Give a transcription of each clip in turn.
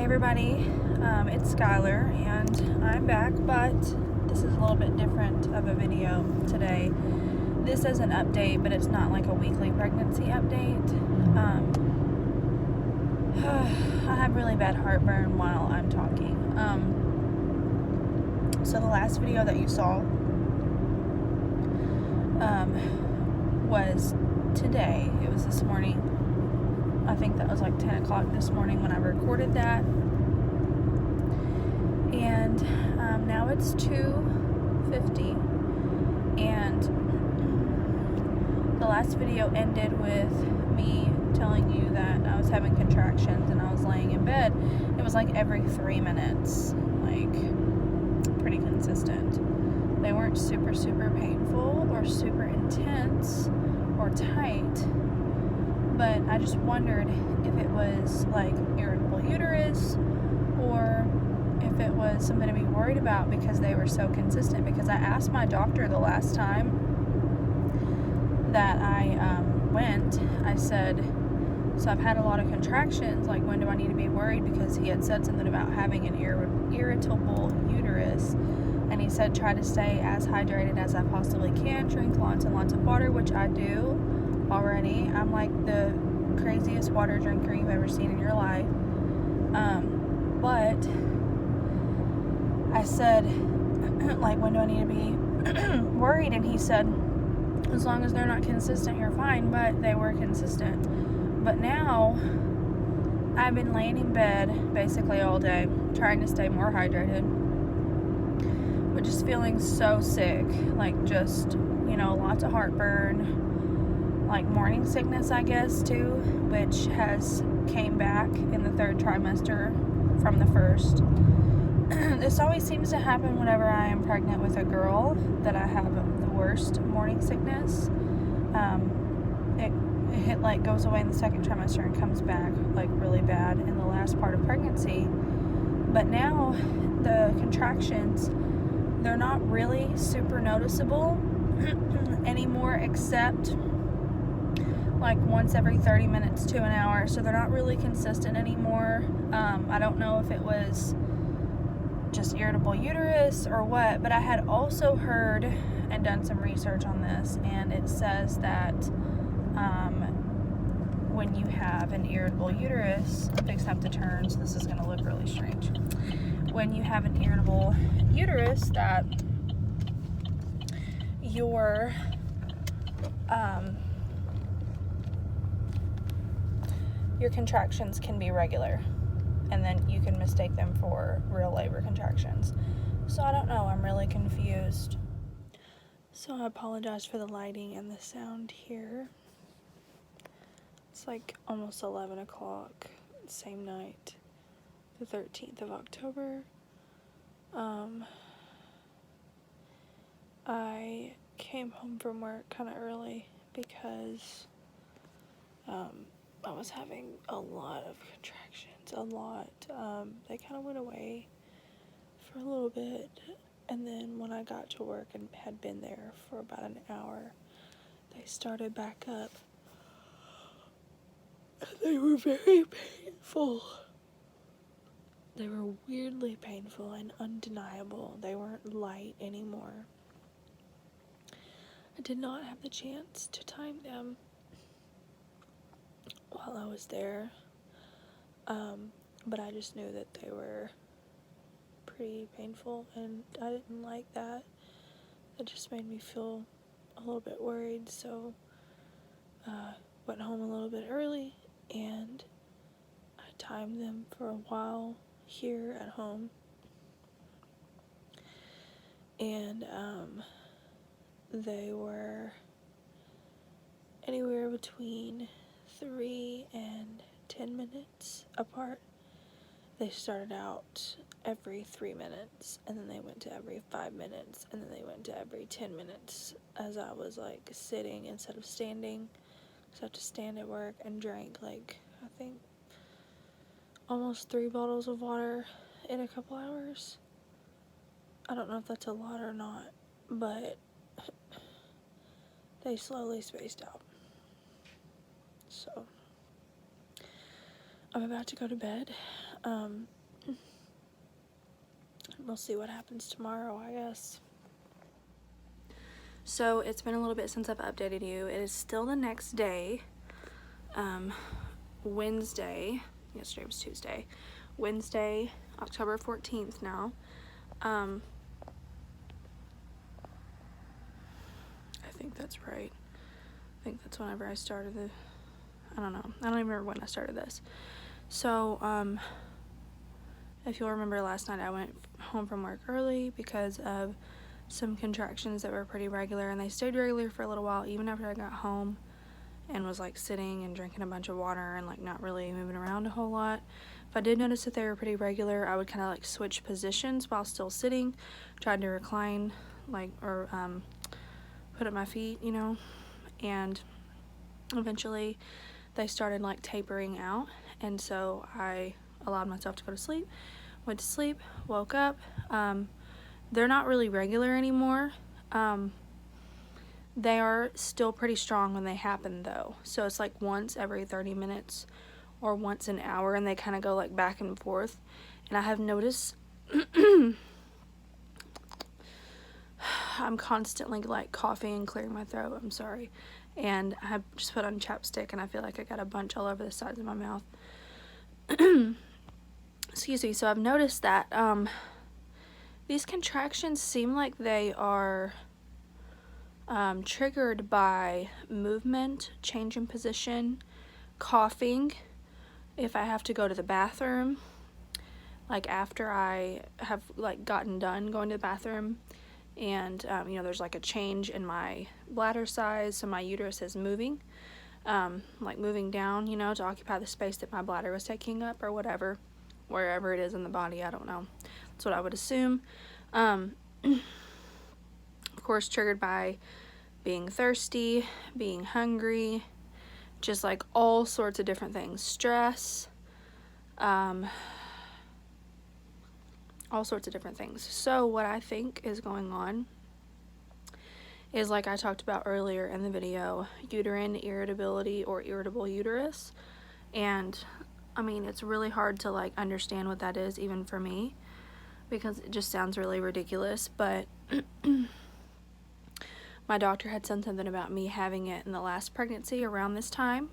everybody, it's Skylar and I'm back, but this is a little bit different of a video today. This is an update, but it's not like a weekly pregnancy update. I have really bad heartburn while I'm talking. So the last video that you saw was today. It was this morning. I think that was like 10 o'clock this morning when I recorded that. And now it's 2:50. And the last video ended with me telling you that I was having contractions and I was laying in bed. It was like every 3 minutes, like pretty consistent. They weren't super painful or super intense or tight. But I just wondered if it was like irritable uterus or if it was something to be worried about because they were so consistent. Because I asked my doctor the last time that I went, I said, so I've had a lot of contractions, like when do I need to be worried? Because he had said something about having an irritable uterus. And he said try to stay as hydrated as I possibly can, drink lots and lots of water, which I do already. I'm like the craziest water drinker you've ever seen in your life. But I said, like, when do I need to be worried? And he said, as long as they're not consistent, you're fine. But they were consistent. But now I've been laying in bed basically all day, trying to stay more hydrated, but just feeling so sick, like just, lots of heartburn, like morning sickness, I guess, too, which has came back in the third trimester from the first. This always seems to happen whenever I am pregnant with a girl, that I have the worst morning sickness. It like goes away in the second trimester and comes back like really bad in the last part of pregnancy. But now the contractions, they're not really super noticeable anymore, except like once every 30 minutes to an hour. So they're not really consistent anymore. I don't know if it was just irritable uterus or what, but I had also heard and done some research on this, and it says that when you have an irritable uterus, I'm fixing up the turn, so this is going to look really strange. When you have an irritable uterus, that your contractions can be regular, and then you can mistake them for real labor contractions. So I don't know, I'm really confused. So I apologize for the lighting and the sound here. It's like almost 11 o'clock, same night, the 13th of October. I came home from work kind of early because I was having a lot of contractions, a lot. They kind of went away for a little bit, and then when I got to work and had been there for about an hour, they started back up. They were very painful. They were weirdly painful and undeniable. They weren't light anymore. I did not have the chance to time them while I was there, but I just knew that they were pretty painful, and I didn't like that. It just made me feel a little bit worried, so went home a little bit early, and I timed them for a while here at home, and they were anywhere between 3 and 10 minutes apart. They started out every 3 minutes, and then they went to every 5 minutes, and then they went to every 10 minutes as I was like sitting instead of standing, because I have to stand at work, and drank like, I think, almost 3 bottles of water in a couple hours. I don't know if that's a lot or not, but they slowly spaced out. So I'm about to go to bed. we'll see what happens tomorrow, I guess. So it's been a little bit since I've updated you. It is still the next day, Wednesday. Yesterday was Tuesday. Wednesday, October 14th now. I think that's right. I think that's whenever I started the, I don't know. I don't even remember when I started this. So, if you'll remember last night, I went home from work early because of some contractions that were pretty regular, and they stayed regular for a little while even after I got home and was like sitting and drinking a bunch of water and like not really moving around a whole lot. If I did notice that they were pretty regular, I would kind of like switch positions while still sitting, tried to recline like, or put up my feet, you know, and eventually they started like tapering out, and so I allowed myself to go to sleep. Went to sleep, woke up. They're not really regular anymore. They are still pretty strong when they happen though. So it's like once every 30 minutes or once an hour, and they kind of go like back and forth. And I have noticed I'm constantly like coughing and clearing my throat. I'm sorry. And I have just put on chapstick, and I feel like I got a bunch all over the sides of my mouth. Excuse me. So I've noticed that these contractions seem like they are triggered by movement, change in position, coughing, if I have to go to the bathroom, like after I have like gotten done going to the bathroom, and you know, there's like a change in my bladder size, so my uterus is moving, like moving down, you know, to occupy the space that my bladder was taking up, or whatever, wherever it is in the body, I don't know. That's what I would assume. Of course, triggered by being thirsty, being hungry, just like all sorts of different things. Stress, all sorts of different things. So what I think is going on is, like I talked about earlier in the video, uterine irritability or irritable uterus. And I mean, it's really hard to like understand what that is, even for me, because it just sounds really ridiculous. But my doctor had said something about me having it in the last pregnancy around this time,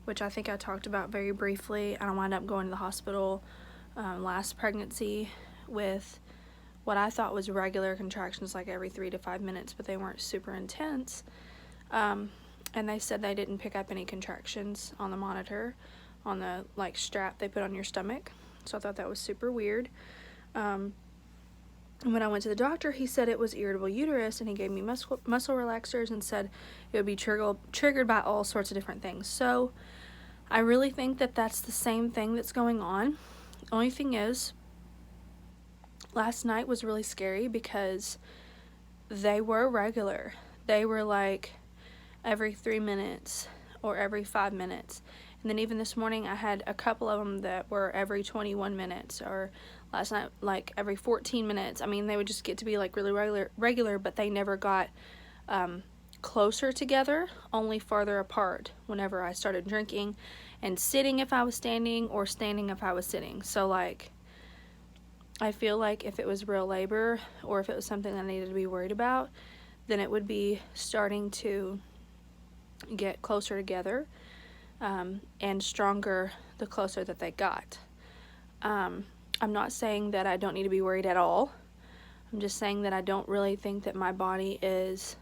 which I think I talked about very briefly. I wound up going to the hospital last pregnancy with what I thought was regular contractions, like every 3 to 5 minutes, but they weren't super intense. And they said they didn't pick up any contractions on the monitor, on the like strap they put on your stomach. So I thought that was super weird. And when I went to the doctor, he said it was irritable uterus, and he gave me muscle relaxers and said it would be triggered by all sorts of different things. So I really think that that's the same thing that's going on. The only thing is, last night was really scary because they were regular. They were like every 3 minutes or every 5 minutes. And then even this morning, I had a couple of them that were every 21 minutes, or last night, like every 14 minutes. I mean, they would just get to be like really regular, but they never got closer together, only farther apart whenever I started drinking, and sitting if I was standing, or standing if I was sitting. So like, I feel like if it was real labor, or if it was something I needed to be worried about, then it would be starting to get closer together, and stronger the closer that they got. I'm not saying that I don't need to be worried at all. I'm just saying that I don't really think that my body is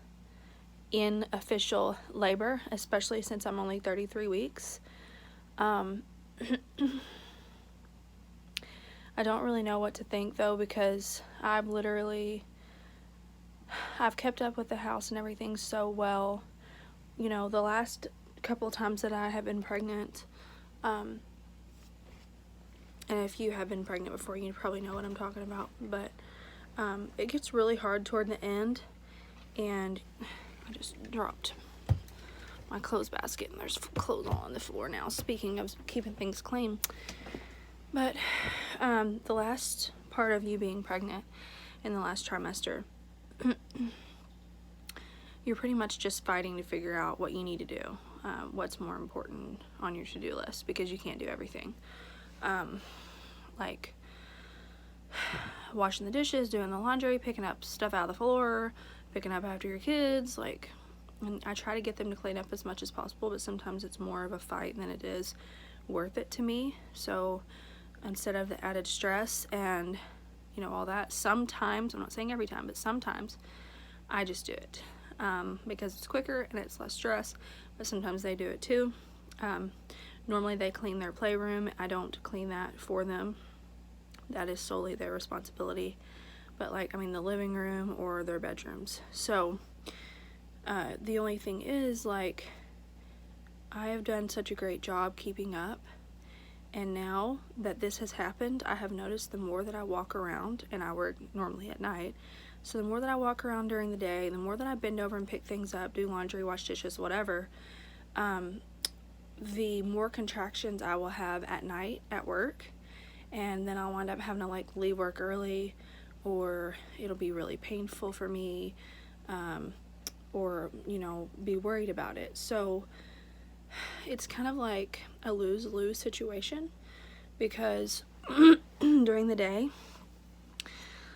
in official labor, especially since I'm only 33 weeks. I don't really know what to think though, because I've kept up with the house and everything so well. You know, the last couple of times that I have been pregnant, and if you have been pregnant before, you probably know what I'm talking about, but it gets really hard toward the end, and I just dropped my clothes basket, and there's clothes all on the floor now, speaking of keeping things clean. But the last part of you being pregnant in the last trimester, you're pretty much just fighting to figure out what you need to do, what's more important on your to-do list, because you can't do everything. Like, washing the dishes, doing the laundry, picking up stuff out of the floor, picking up after your kids, like, and I try to get them to clean up as much as possible, but sometimes it's more of a fight than it is worth it to me. So instead of the added stress and, you know, all that, sometimes, I'm not saying every time, but sometimes I just do it because it's quicker and it's less stress, but sometimes they do it too. Normally they clean their playroom. I don't clean that for them. That is solely their responsibility. But like, I mean, the living room or their bedrooms. So the only thing is, like, I have done such a great job keeping up, and now that this has happened, I have noticed the more that I walk around, and I work normally at night, so the more that I walk around during the day, the more that I bend over and pick things up, do laundry, wash dishes, whatever, the more contractions I will have at night at work, and then I'll wind up having to like leave work early, or it'll be really painful for me, or, you know, be worried about it. So it's kind of like a lose-lose situation, because during the day,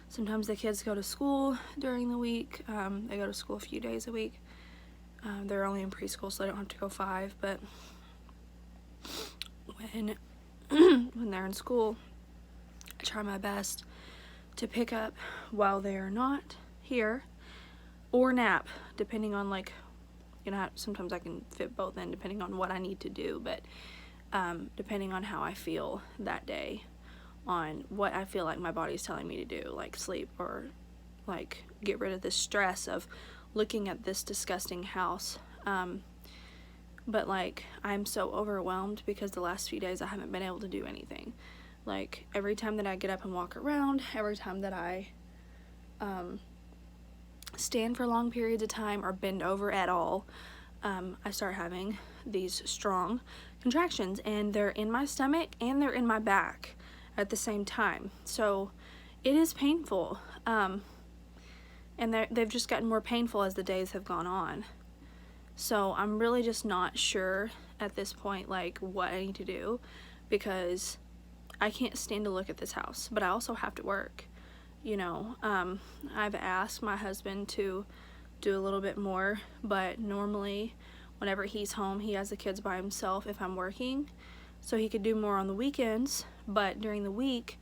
sometimes the kids go to school during the week. They go to school a few days a week. They're only in preschool, so they don't have to go 5, but when they're in school, I try my best to pick up while they're not here, or nap, depending on, like, you know, sometimes I can fit both in depending on what I need to do, but depending on how I feel that day, on what I feel like my body's telling me to do, like sleep, or like get rid of the stress of looking at this disgusting house. But like, I'm so overwhelmed because the last few days I haven't been able to do anything. Like, every time that I get up and walk around, every time that I stand for long periods of time or bend over at all, I start having these strong contractions, and they're in my stomach and they're in my back at the same time. So it is painful, and they've just gotten more painful as the days have gone on. So I'm really just not sure at this point, like, what I need to do, because I can't stand to look at this house, but I also have to work. You know, I've asked my husband to do a little bit more, but normally whenever he's home, he has the kids by himself if I'm working, so he could do more on the weekends. But during the week,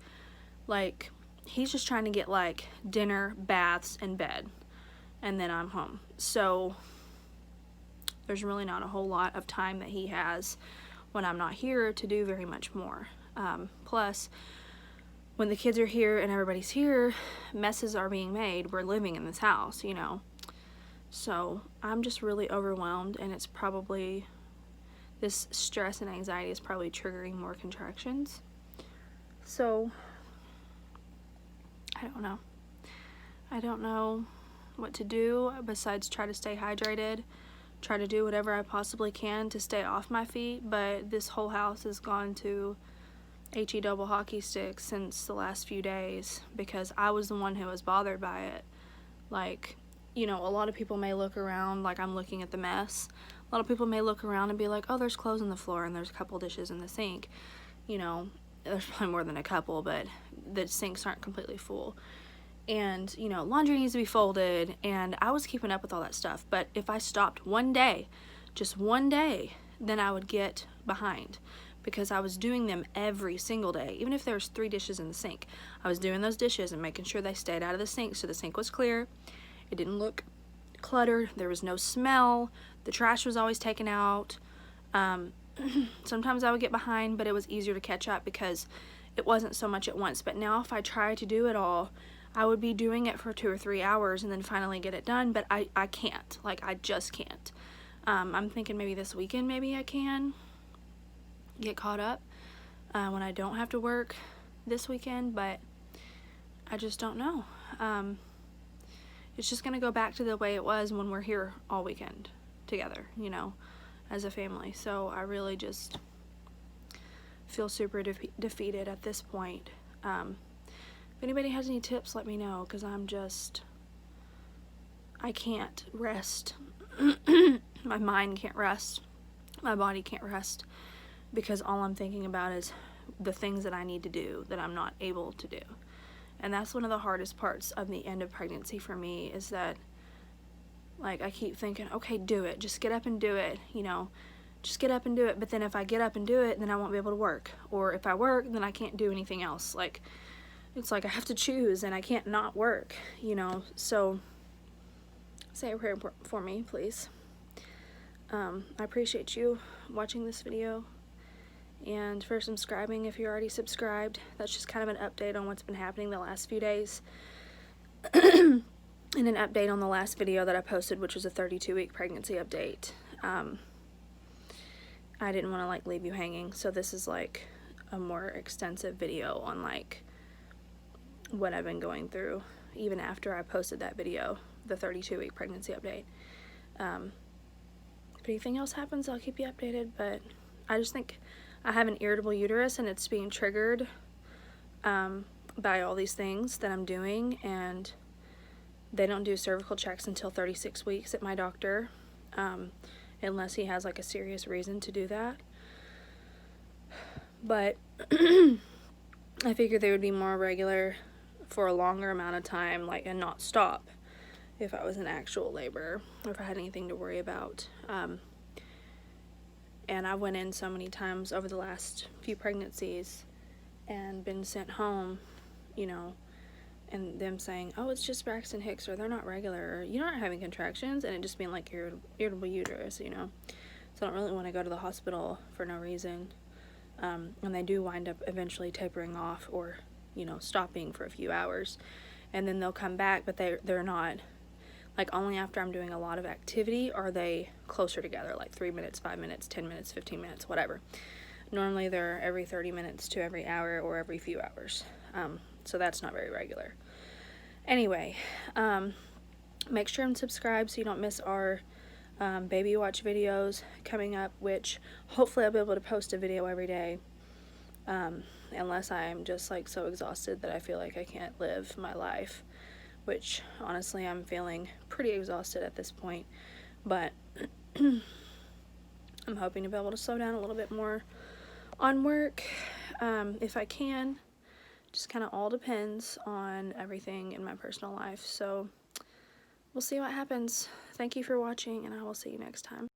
like, he's just trying to get like dinner, baths, and bed, and then I'm home. So there's really not a whole lot of time that he has when I'm not here to do very much more. Plus, when the kids are here and everybody's here, messes are being made. We're living in this house, you know. So I'm just really overwhelmed, and it's probably, this stress and anxiety is probably triggering more contractions. So I don't know. I don't know what to do besides try to stay hydrated, try to do whatever I possibly can to stay off my feet, but this whole house has gone to HE double hockey sticks since the last few days, because I was the one who was bothered by it. Like, you know, a lot of people may look around like I'm looking at the mess. A lot of people may look around and be like, oh, there's clothes on the floor and there's a couple dishes in the sink. You know, there's probably more than a couple, but the sinks aren't completely full. And, you know, laundry needs to be folded, and I was keeping up with all that stuff. But if I stopped one day, just one day, then I would get behind, because I was doing them every single day. Even if there was 3 dishes in the sink, I was doing those dishes and making sure they stayed out of the sink, so the sink was clear. It didn't look cluttered. There was no smell. The trash was always taken out. Sometimes I would get behind, but it was easier to catch up because it wasn't so much at once. But now if I try to do it all, I would be doing it for 2 or 3 hours and then finally get it done, but I can't. Like, I just can't. I'm thinking maybe this weekend maybe I can get caught up when I don't have to work this weekend, but I just don't know. It's just going to go back to the way it was when we're here all weekend together, you know, as a family. So I really just feel super defeated at this point. If anybody has any tips, let me know, because I can't rest. My mind can't rest. My body can't rest, because all I'm thinking about is the things that I need to do that I'm not able to do. And that's one of the hardest parts of the end of pregnancy for me, is that, like, I keep thinking, okay, do it. Just get up and do it, you know. Just get up and do it. But then if I get up and do it, then I won't be able to work. Or if I work, then I can't do anything else. Like, it's like I have to choose, and I can't not work, you know. So say a prayer for me, please. I appreciate you watching this video, and for subscribing if you're already subscribed. That's just kind of an update on what's been happening the last few days. And an update on the last video that I posted, which was a 32-week pregnancy update. I didn't want to, like, leave you hanging, so this is, like, a more extensive video on, like, what I've been going through, even after I posted that video, the 32-week pregnancy update. If anything else happens, I'll keep you updated, but I just think I have an irritable uterus, and it's being triggered by all these things that I'm doing, and they don't do cervical checks until 36 weeks at my doctor, unless he has, like, a serious reason to do that. But I figured they would be more regular for a longer amount of time, like, and not stop if I was in actual labor, or if I had anything to worry about. And I went in so many times over the last few pregnancies and been sent home, you know, and them saying, oh, it's just Braxton Hicks, or they're not regular, or you're not having contractions, and it just being like irritable uterus, you know. So I don't really want to go to the hospital for no reason. And they do wind up eventually tapering off, or, you know, stopping for a few hours, and then they'll come back, but they're not, like, only after I'm doing a lot of activity are they closer together, like 3 minutes, 5 minutes, 10 minutes, 15 minutes, whatever. Normally they're every 30 minutes to every hour, or every few hours. So that's not very regular. Anyway, make sure and subscribe so you don't miss our baby watch videos coming up, which hopefully I'll be able to post a video every day, unless I'm just, like, so exhausted that I feel like I can't live my life, which honestly I'm feeling pretty exhausted at this point. But I'm hoping to be able to slow down a little bit more on work, if I can. Just kind of all depends on everything in my personal life. So we'll see what happens. Thank you for watching, and I will see you next time.